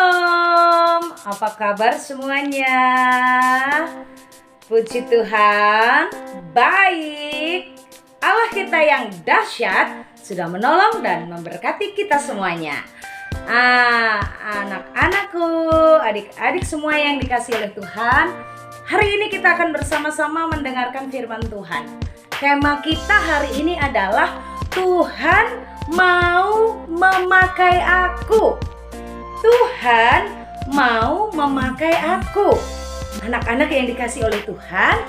Shalom, apa kabar semuanya? Puji Tuhan, baik. Allah kita yang dahsyat sudah menolong dan memberkati kita semuanya. Anak-anakku, adik-adik semua yang dikasihi oleh Tuhan, hari ini kita akan bersama-sama mendengarkan firman Tuhan. Tema kita hari ini adalah Tuhan mau memakai aku. Tuhan mau memakai aku. Anak-anak yang dikasihi oleh Tuhan,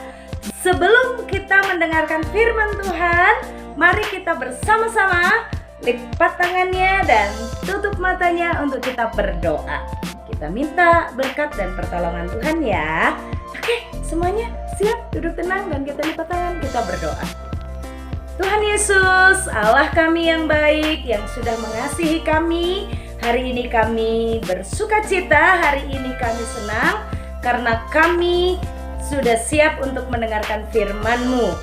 sebelum kita mendengarkan firman Tuhan, mari kita bersama-sama lipat tangannya dan tutup matanya untuk kita berdoa. Kita minta berkat dan pertolongan Tuhan ya. Oke, semuanya siap, duduk tenang dan kita lipat tangan, kita berdoa. Tuhan Yesus, Allah kami yang baik, yang sudah mengasihi kami, hari ini kami bersuka cita, hari ini kami senang karena kami sudah siap untuk mendengarkan firman-Mu.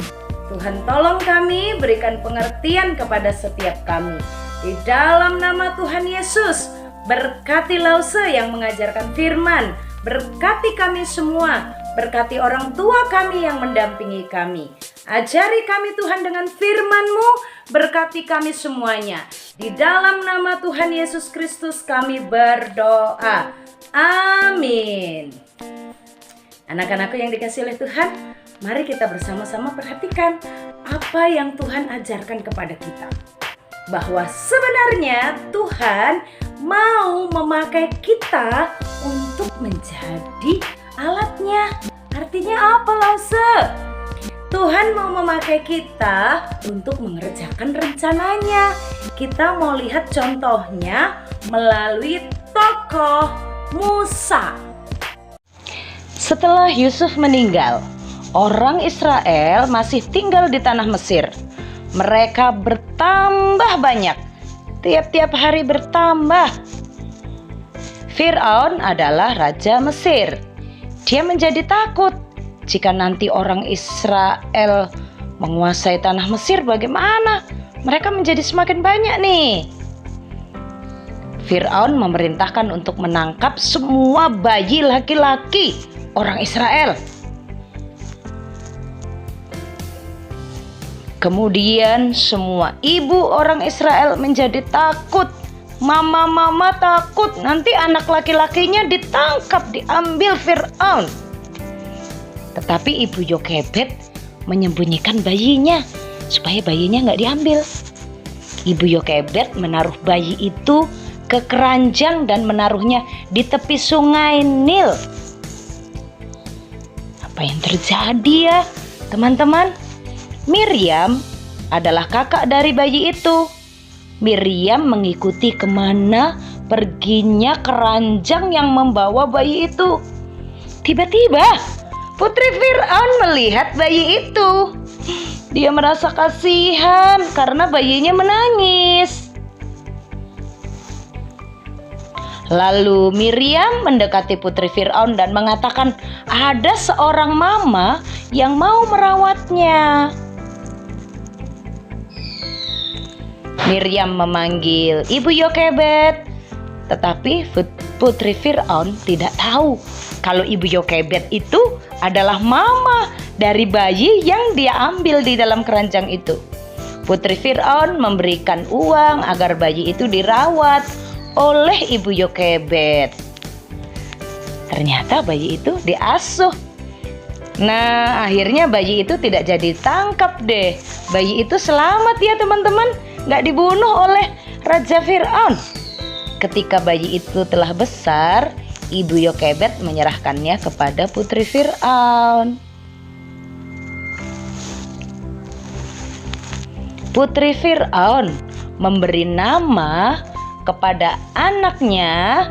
Tuhan tolong kami, berikan pengertian kepada setiap kami. Di dalam nama Tuhan Yesus, berkati Lause yang mengajarkan firman, berkati kami semua, berkati orang tua kami yang mendampingi kami. Ajari kami Tuhan dengan firman-Mu, berkati kami semuanya. Di dalam nama Tuhan Yesus Kristus kami berdoa. Amin. Anak-anakku yang dikasihi oleh Tuhan, mari kita bersama-sama perhatikan apa yang Tuhan ajarkan kepada kita. Bahwa sebenarnya Tuhan mau memakai kita untuk menjadi alatnya. Artinya apa, Lause? Tuhan mau memakai kita untuk mengerjakan rencananya. Kita mau lihat contohnya melalui tokoh Musa. Setelah Yusuf meninggal, orang Israel masih tinggal di tanah Mesir. Mereka bertambah banyak, tiap-tiap hari bertambah. Fir'aun adalah raja Mesir. Dia menjadi takut. Jika nanti orang Israel menguasai tanah Mesir, bagaimana? Mereka menjadi semakin banyak nih. Fir'aun memerintahkan untuk menangkap semua bayi laki-laki orang Israel. Kemudian semua ibu orang Israel menjadi takut. Mama-mama takut nanti anak laki-lakinya ditangkap, diambil Fir'aun. Tetapi ibu Yokebed menyembunyikan bayinya supaya bayinya nggak diambil. Ibu Yokebed menaruh bayi itu ke keranjang dan menaruhnya di tepi sungai Nil. Apa yang terjadi ya teman-teman? Miriam adalah kakak dari bayi itu. Miriam mengikuti kemana perginya keranjang yang membawa bayi itu. Tiba-tiba putri Fir'aun melihat bayi itu. Dia merasa kasihan karena bayinya menangis. Lalu Miriam mendekati putri Fir'aun dan mengatakan ada seorang mama yang mau merawatnya. Miriam memanggil Ibu Yokebed, tetapi putri Fir'aun tidak tahu kalau Ibu Yokebed itu adalah mama dari bayi yang dia ambil di dalam keranjang itu. Putri Fir'aun memberikan uang agar bayi itu dirawat oleh Ibu Yokebed. Ternyata bayi itu diasuh. Nah, akhirnya bayi itu tidak jadi tangkap deh. Bayi itu selamat ya teman-teman, nggak dibunuh oleh Raja Fir'aun. Ketika bayi itu telah besar, Ibu Yokebed menyerahkannya kepada putri Fir'aun. Putri Fir'aun memberi nama kepada anaknya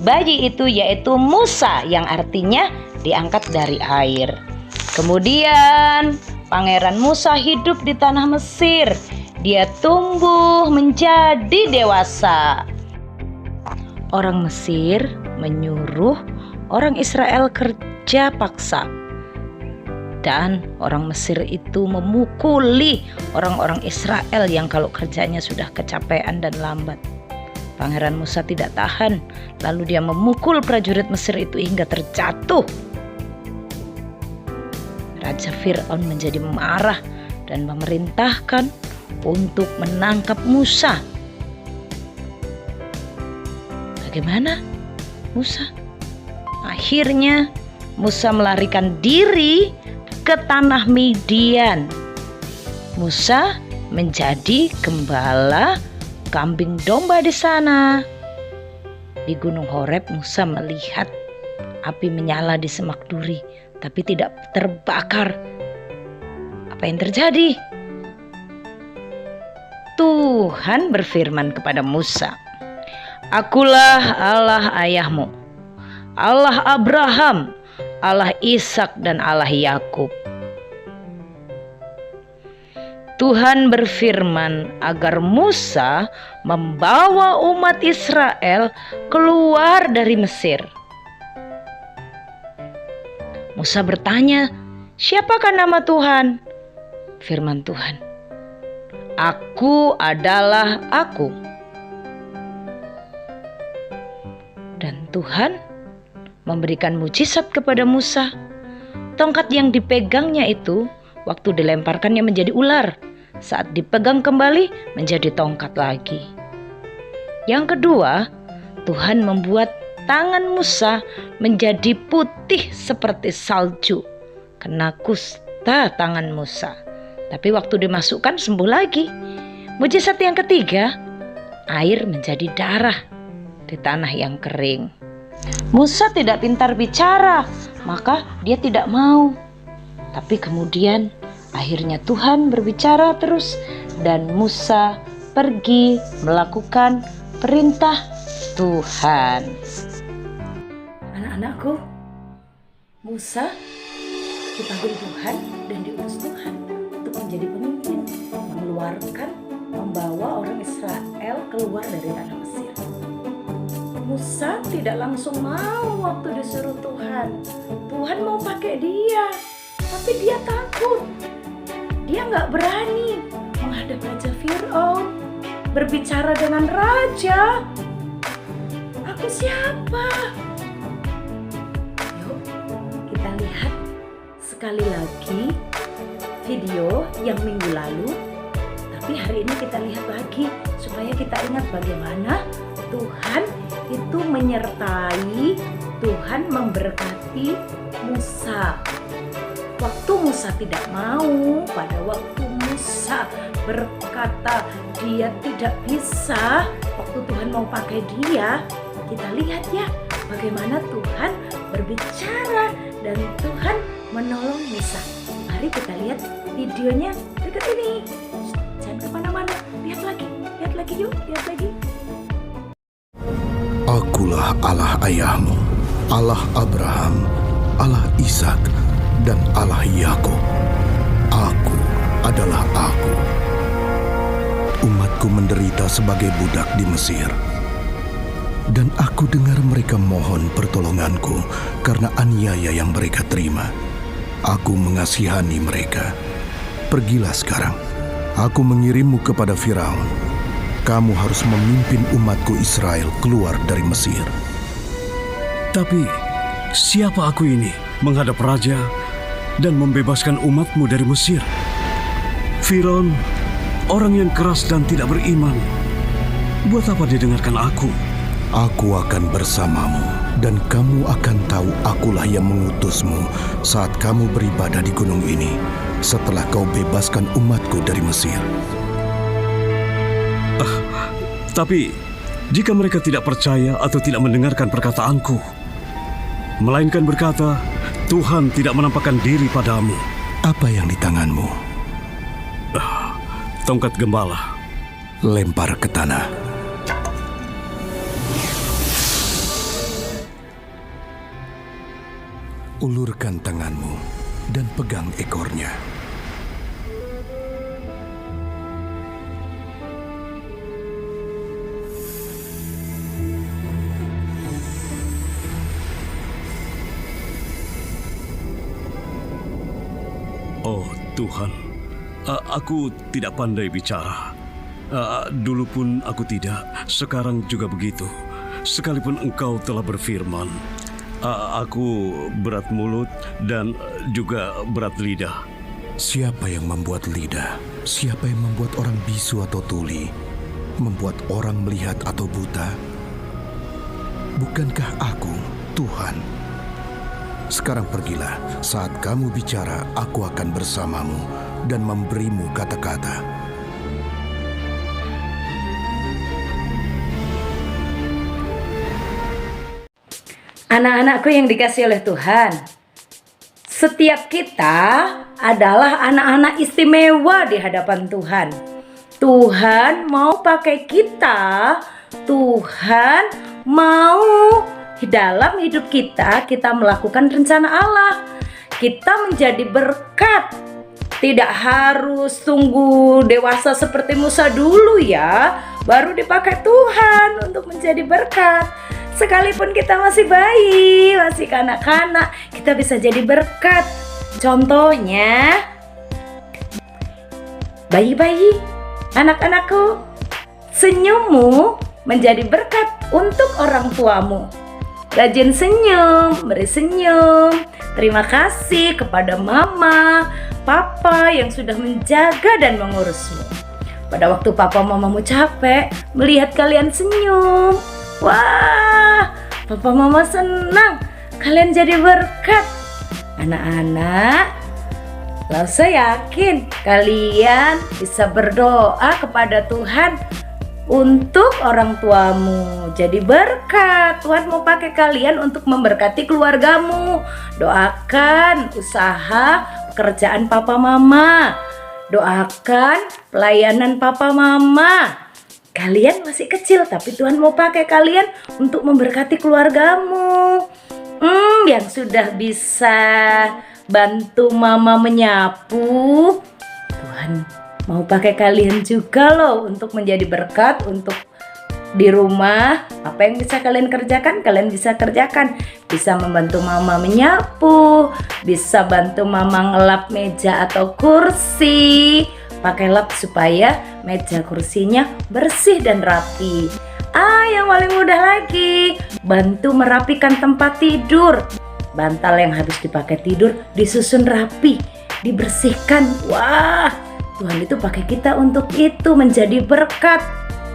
bayi itu yaitu Musa, yang artinya diangkat dari air. Kemudian Pangeran Musa hidup di tanah Mesir. Dia tumbuh menjadi dewasa. Orang Mesir menyuruh orang Israel kerja paksa. Dan orang Mesir itu memukuli orang-orang Israel yang kalau kerjanya sudah kecapean dan lambat. Pangeran Musa tidak tahan, lalu dia memukul prajurit Mesir itu hingga terjatuh. Raja Fir'aun menjadi marah dan memerintahkan untuk menangkap Musa. Bagaimana Musa? Akhirnya Musa melarikan diri ke tanah Midian. Musa menjadi gembala kambing domba di sana. Di Gunung Horeb Musa melihat api menyala di semak duri, tapi tidak terbakar. Apa yang terjadi? Tuhan berfirman kepada Musa, "Akulah Allah ayahmu, Allah Abraham, Allah Ishak dan Allah Yakub." Tuhan berfirman agar Musa membawa umat Israel keluar dari Mesir. Musa bertanya, "Siapakah nama Tuhan?" Firman Tuhan, "Aku adalah Aku." Dan Tuhan memberikan mujizat kepada Musa. Tongkat yang dipegangnya itu waktu dilemparkannya menjadi ular, saat dipegang kembali menjadi tongkat lagi. Yang kedua, Tuhan membuat tangan Musa menjadi putih seperti salju, kena kusta tangan Musa. Tapi waktu dimasukkan sembuh lagi. Mujizat yang ketiga, air menjadi darah di tanah yang kering. Musa tidak pintar bicara, maka dia tidak mau. Tapi kemudian akhirnya Tuhan berbicara terus dan Musa pergi melakukan perintah Tuhan. Anak-anakku, Musa dipanggil Tuhan dan diutus Tuhan untuk menjadi pemimpin, membawa orang Israel keluar dari tanah Mesir. Musa tidak langsung mau waktu disuruh Tuhan. Tuhan mau pakai dia, tapi dia takut. Dia nggak berani menghadap Raja Fir'aun, berbicara dengan raja. Aku siapa? Yuk kita lihat sekali lagi video yang minggu lalu. Tapi hari ini kita lihat lagi supaya kita ingat bagaimana Tuhan itu menyertai, Tuhan memberkati Musa. Waktu Musa tidak mau, pada waktu Musa berkata dia tidak bisa, waktu Tuhan mau pakai dia, kita lihat ya bagaimana Tuhan berbicara dan Tuhan menolong Musa. Mari kita lihat videonya berikut ini. Jangan kemana-mana, lihat lagi yuk, lihat lagi. Akulah Allah ayahmu, Allah Abraham, Allah Ishak, dan Allah Yakub. Aku adalah Aku. Umatku menderita sebagai budak di Mesir. Dan aku dengar mereka mohon pertolonganku karena aniaya yang mereka terima. Aku mengasihani mereka. Pergilah sekarang. Aku mengirimmu kepada Firaun. Kamu harus memimpin umatku Israel keluar dari Mesir. Tapi siapa aku ini menghadap raja dan membebaskan umatmu dari Mesir? Firaun, orang yang keras dan tidak beriman. Buat apa dia dengarkan aku? Aku akan bersamamu dan kamu akan tahu akulah yang mengutusmu saat kamu beribadah di gunung ini setelah kau bebaskan umatku dari Mesir. Tapi jika mereka tidak percaya atau tidak mendengarkan perkataanku, melainkan berkata, Tuhan tidak menampakkan diri padamu. Apa yang di tanganmu? Tongkat gembala. Lempar ke tanah. Ulurkan tanganmu dan pegang ekornya. Oh Tuhan, aku tidak pandai bicara. Dulu pun aku tidak, sekarang juga begitu. Sekalipun engkau telah berfirman, aku berat mulut dan juga berat lidah. Siapa yang membuat lidah? Siapa yang membuat orang bisu atau tuli? Membuat orang melihat atau buta? Bukankah aku, Tuhan? Sekarang pergilah, saat kamu bicara, aku akan bersamamu dan memberimu kata-kata. Anak-anakku yang dikasih oleh Tuhan, setiap kita adalah anak-anak istimewa di hadapan Tuhan. Tuhan mau pakai kita, Tuhan mau dalam hidup kita melakukan rencana Allah. Kita menjadi berkat. Tidak harus tunggu dewasa seperti Musa dulu ya, baru dipakai Tuhan untuk menjadi berkat. Sekalipun kita masih bayi, masih kanak-kanak, kita bisa jadi berkat. Contohnya, bayi-bayi, anak-anakku, senyummu menjadi berkat untuk orang tuamu. Rajin senyum, beri senyum. Terima kasih kepada mama, papa yang sudah menjaga dan mengurusmu. Pada waktu papa mamamu capek, melihat kalian senyum. Wah, papa mama senang kalian jadi berkat. Anak-anak, lalu saya yakin kalian bisa berdoa kepada Tuhan untuk orang tuamu. Jadi berkat. Tuhan mau pakai kalian untuk memberkati keluargamu. Doakan usaha pekerjaan papa mama. Doakan pelayanan papa mama. Kalian masih kecil, tapi Tuhan mau pakai kalian untuk memberkati keluargamu. Yang sudah bisa bantu mama menyapu, Tuhan mau pakai kalian juga loh untuk menjadi berkat untuk di rumah. Apa yang bisa kalian kerjakan, kalian bisa kerjakan. Bisa membantu mama menyapu, bisa bantu mama ngelap meja atau kursi. Pakai lap supaya meja kursinya bersih dan rapi. Yang paling mudah lagi, bantu merapikan tempat tidur. Bantal yang habis dipakai tidur disusun rapi, dibersihkan. Wah, Tuhan itu pakai kita untuk itu, menjadi berkat.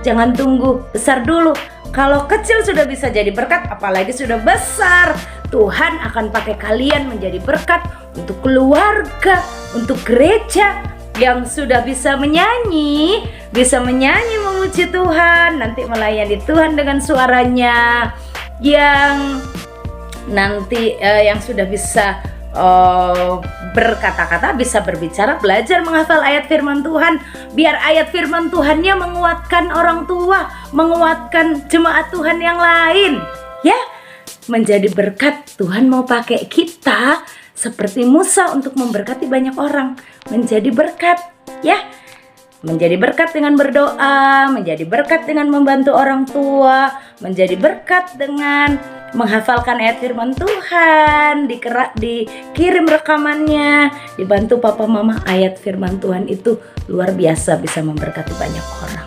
Jangan tunggu besar dulu. Kalau kecil sudah bisa jadi berkat, apalagi sudah besar. Tuhan akan pakai kalian menjadi berkat untuk keluarga, untuk gereja. Yang sudah bisa menyanyi memuji Tuhan, nanti melayani Tuhan dengan suaranya. Yang nanti yang sudah bisa berkata-kata, bisa berbicara, belajar menghafal ayat firman Tuhan. Biar ayat firman Tuhannya menguatkan orang tua, menguatkan jemaat Tuhan yang lain. Ya, menjadi berkat. Tuhan mau pakai kita seperti Musa untuk memberkati banyak orang. Menjadi berkat, ya. Menjadi berkat dengan berdoa, menjadi berkat dengan membantu orang tua, menjadi berkat dengan menghafalkan ayat firman Tuhan, dikirim rekamannya, dibantu papa mama. Ayat firman Tuhan itu luar biasa, bisa memberkati banyak orang.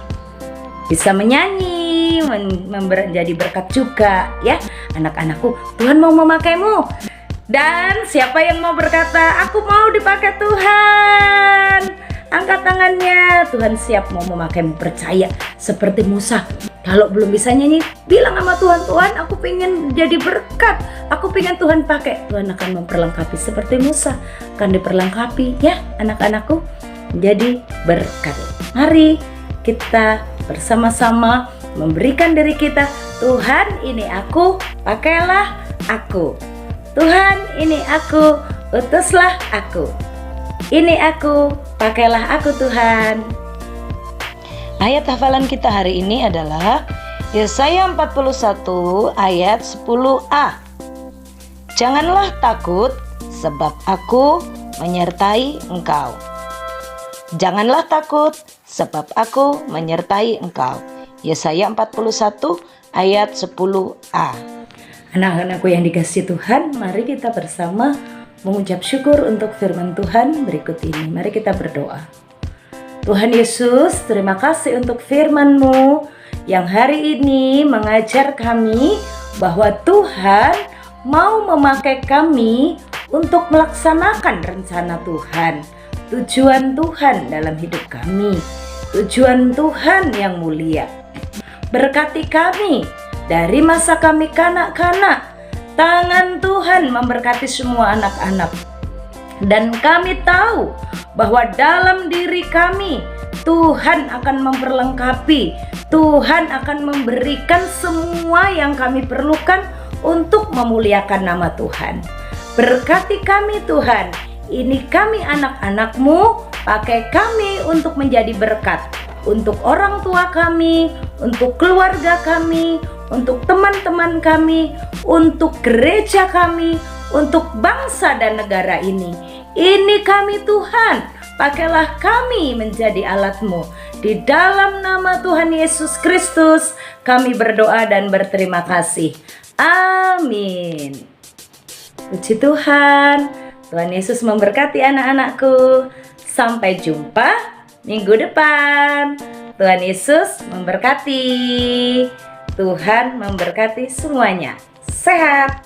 Bisa menyanyi, menjadi berkat juga, ya. Anak-anakku, Tuhan mau memakaimu. Dan siapa yang mau berkata, aku mau dipakai Tuhan? Angkat tangannya. Tuhan siap mau memakaimu, percaya. Seperti Musa, kalau belum bisa nyanyi, bilang sama Tuhan, Tuhan aku pengen jadi berkat, aku pengen Tuhan pakai. Tuhan akan memperlengkapi seperti Musa, akan diperlengkapi, ya anak-anakku, menjadi berkat. Mari kita bersama-sama memberikan diri kita. Tuhan, ini aku, pakailah aku. Tuhan, ini aku, utuslah aku. Ini aku, pakailah aku Tuhan. Ayat hafalan kita hari ini adalah Yesaya 41 ayat 10a. Janganlah takut, sebab aku menyertai engkau. Janganlah takut, sebab aku menyertai engkau. Yesaya 41 ayat 10a. Anak-anakku yang dikasihi Tuhan, mari kita bersama mengucap syukur untuk firman Tuhan berikut ini. Mari kita berdoa. Tuhan Yesus, terima kasih untuk firman-Mu yang hari ini mengajar kami bahwa Tuhan mau memakai kami untuk melaksanakan rencana Tuhan, tujuan Tuhan dalam hidup kami, tujuan Tuhan yang mulia. Berkati kami dari masa kami kanak-kanak. Tangan Tuhan memberkati semua anak-anak. Dan kami tahu bahwa dalam diri kami Tuhan akan memperlengkapi, Tuhan akan memberikan semua yang kami perlukan untuk memuliakan nama Tuhan. Berkati kami Tuhan, ini kami anak-anak-Mu, pakai kami untuk menjadi berkat untuk orang tua kami, untuk keluarga kami, untuk teman-teman kami, untuk gereja kami, untuk bangsa dan negara ini. Ini kami Tuhan, pakailah kami menjadi alat-Mu. Di dalam nama Tuhan Yesus Kristus kami berdoa dan berterima kasih. Amin. Puji Tuhan. Tuhan Yesus memberkati anak-anakku. Sampai jumpa minggu depan. Tuhan Yesus memberkati. Tuhan memberkati semuanya. Sehat.